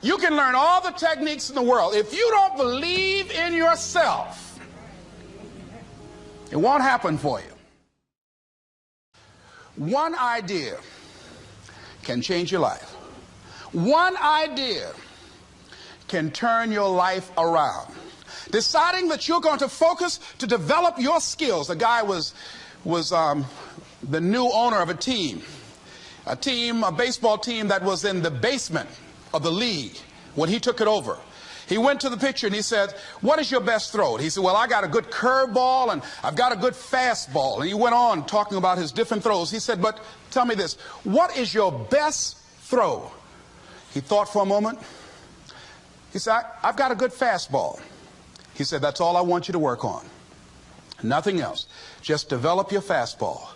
You can learn all the techniques in the world. If you don't believe in yourself, it won't happen for you. One idea can change your life. One idea can turn your life around. Deciding that you're going to focus to develop your skills. A guy was the new owner of a baseball team that was in the basement of the league when he took it over. He went to the pitcher and he said, "What is your best throw?" He said, "Well, I got a good curveball and I've got a good fastball." And he went on talking about his different throws. He said, "But tell me this, what is your best throw?" He thought for a moment. He said, "I've got a good fastball." He said, "That's all I want you to work on. Nothing else. Just develop your fastball."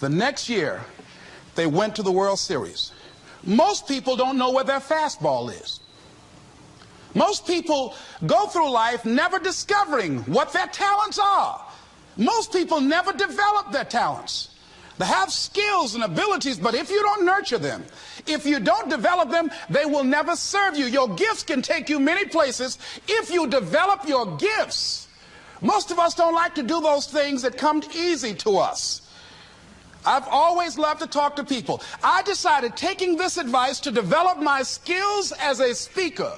The next year, they went to the World Series. Most people don't know where their fastball is. Most people go through life never discovering what their talents are. Most people never develop their talents. They have skills and abilities, but if you don't nurture them, if you don't develop them, they will never serve you. Your gifts can take you many places if you develop your gifts. Most of us don't like to do those things that come easy to us. I've always loved to talk to people. I decided, taking this advice, to develop my skills as a speaker.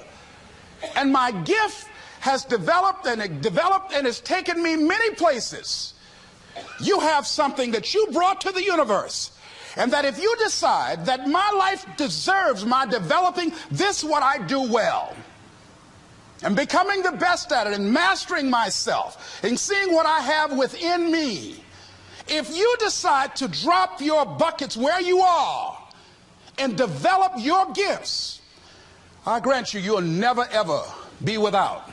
And my gift has developed and it's taken me many places. You have something that you brought to the universe. And that if you decide that my life deserves my developing this, what I do well, and becoming the best at it, and mastering myself, and seeing what I have within me, if you decide to drop your buckets where you are and develop your gifts, I grant you, you'll never ever be without.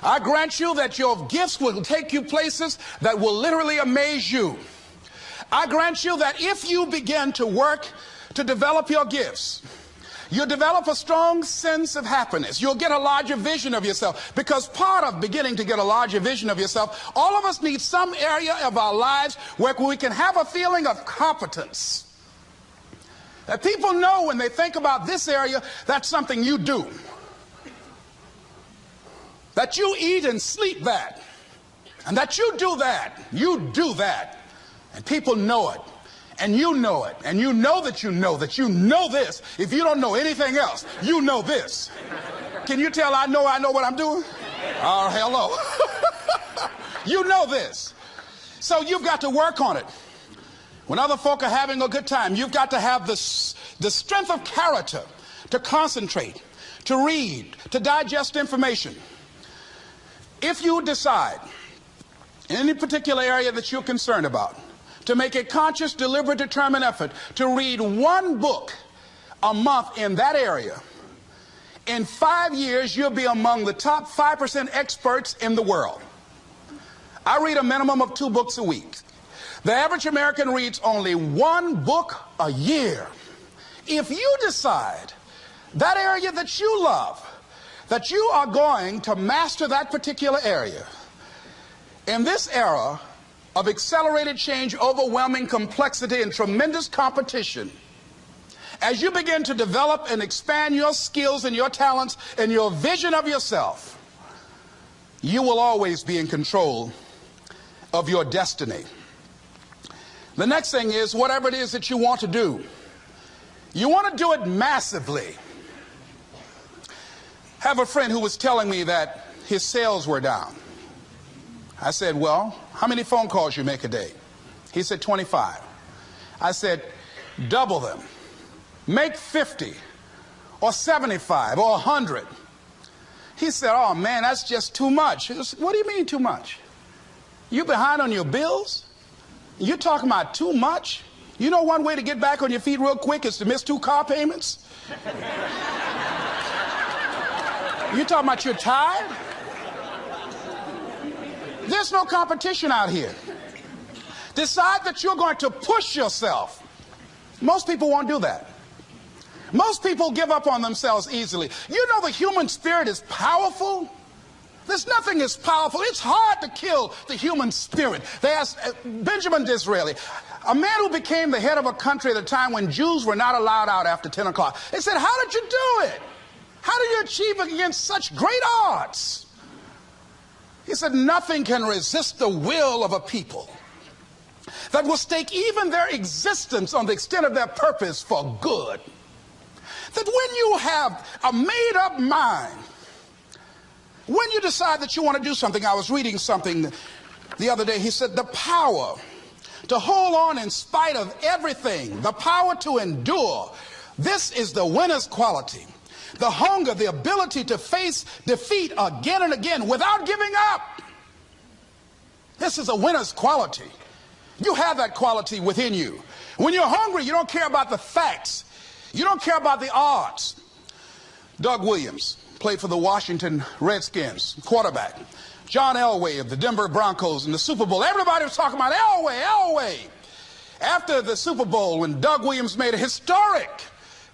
I grant you that your gifts will take you places that will literally amaze you. I grant you that if you begin to work to develop your gifts, you'll develop a strong sense of happiness. You'll get a larger vision of yourself. Because part of beginning to get a larger vision of yourself, all of us need some area of our lives where we can have a feeling of competence. That people know when they think about this area, that's something you do. That you eat and sleep that. And that you do that. You do that. And people know it. And you know it. And you know that you know this. If you don't know anything else, you know this. Can you tell I know what I'm doing? Oh, hello. You know this. So you've got to work on it. When other folk are having a good time, you've got to have the strength of character to concentrate, to read, to digest information. If you decide in any particular area that you're concerned about, to make a conscious, deliberate, determined effort to read one book a month in that area, in 5 years, you'll be among the top 5% experts in the world. I read a minimum of 2 books a week. The average American reads only 1 book a year. If you decide that area that you love, that you are going to master that particular area, in this era of accelerated change, overwhelming complexity, and tremendous competition, as you begin to develop and expand your skills and your talents and your vision of yourself, you will always be in control of your destiny. The next thing is, whatever it is that you want to do, you want to do it massively. I have a friend who was telling me that his sales were down. I said, "Well, how many phone calls you make a day?" He said, 25. I said, "Double them. Make 50 or 75 or 100. He said, "Oh man, that's just too much." I said, "What do you mean too much? You behind on your bills? You're talking about too much? You know one way to get back on your feet real quick is to miss 2 car payments? You talking about you're tired? There's no competition out here. Decide that you're going to push yourself. Most people won't do that. Most people give up on themselves easily. You know the human spirit is powerful. There's nothing as powerful. It's hard to kill the human spirit. They asked Benjamin Disraeli, a man who became the head of a country at a time when Jews were not allowed out after 10 o'clock. They said, "How did you do it? How do you achieve it against such great odds? He said, nothing can resist the will of a people that will stake even their existence on the extent of their purpose for good. That when you have a made-up mind, when you decide that you want to do something, I was reading something the other day, he said, the power to hold on in spite of everything, the power to endure, this is the winner's quality. The hunger, the ability to face defeat again and again without giving up. This is a winner's quality. You have that quality within you. When you're hungry, you don't care about the facts. You don't care about the odds. Doug Williams played for the Washington Redskins, quarterback. John Elway of the Denver Broncos in the Super Bowl. Everybody was talking about Elway. After the Super Bowl, when Doug Williams made a historic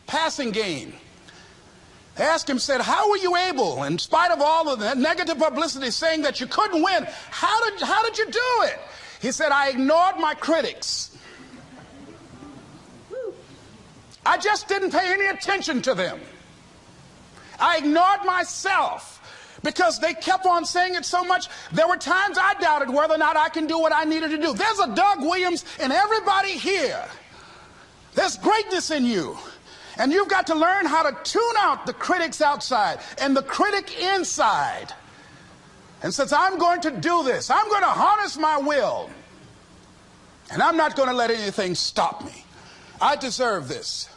passing game, they asked him, said, how were you able, in spite of all of the negative publicity saying that you couldn't win, how did you do it? He said, I ignored my critics. I just didn't pay any attention to them. I ignored myself because they kept on saying it so much. There were times I doubted whether or not I can do what I needed to do. There's a Doug Williams in everybody here. There's greatness in you. And you've got to learn how to tune out the critics outside and the critic inside. And since I'm going to do this, I'm going to harness my will. And I'm not going to let anything stop me. I deserve this.